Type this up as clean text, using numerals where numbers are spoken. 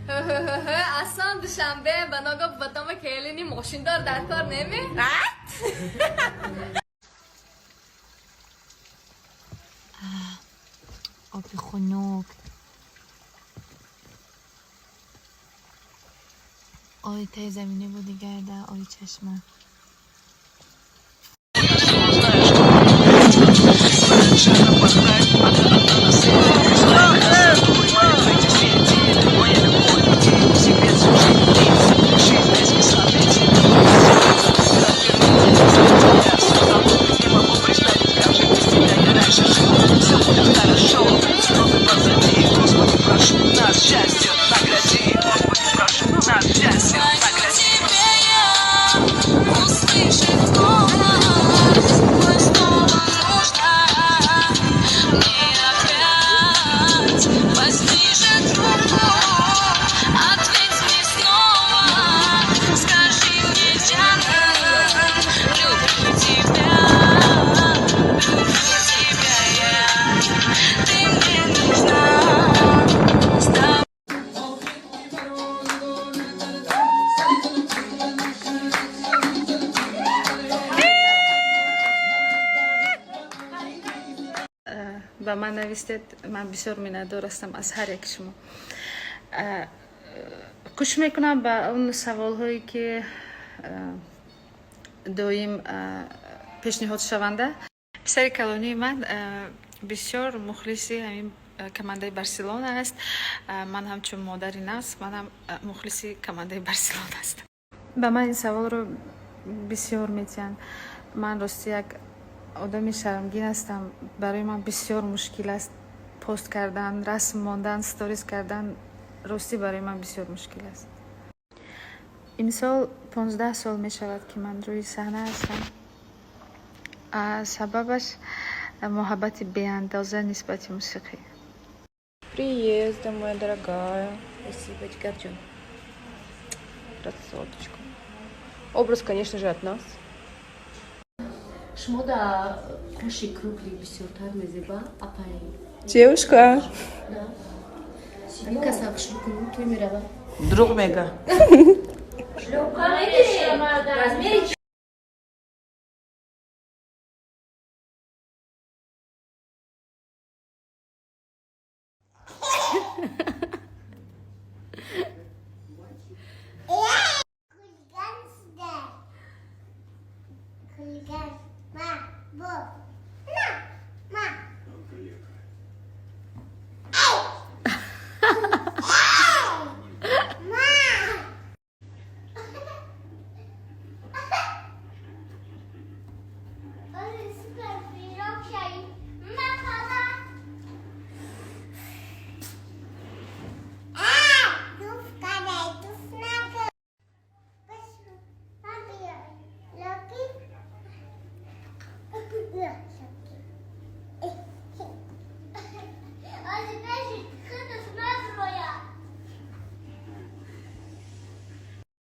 اصلا دوشنبه بناگاه بطامه که الینی ماشیندار در کار نمی؟ آب خنک، آی ته زمینه بودی گرده، آی چشمه. با من نوشتید من بسیار میندار هستم از هر یک شما. گوش میکنم به اون سوال هایی که دویم پیشنهاد شونده. پسر کلانی من بسیار مخلصی همین کمانده بارسلونا است. من همچون مادری ناس منم مخلصی کمانده بارسلونا هستم. به من این سوال رو بسیار میتین. من راستی یک آدمی شرمگین هستم. برای من بسیار مشکل است پست کردن، رسم ماندن، ستوریز کردن. راستی برای من بسیار مشکل است. این سال 15 سال می شود که من روی صحنه هستم. سببش محبت بی‌اندازه نسبت موسیقی. Приезда, моя дорогая. Спасибо, Горджон. Красоточка. Образ, конечно же, от нас. Шмода куши кругли бисёртар мезеба апай. Девушка. Да. Вика сакшу кunu туй мерава. Друг мега. Шлёпка размери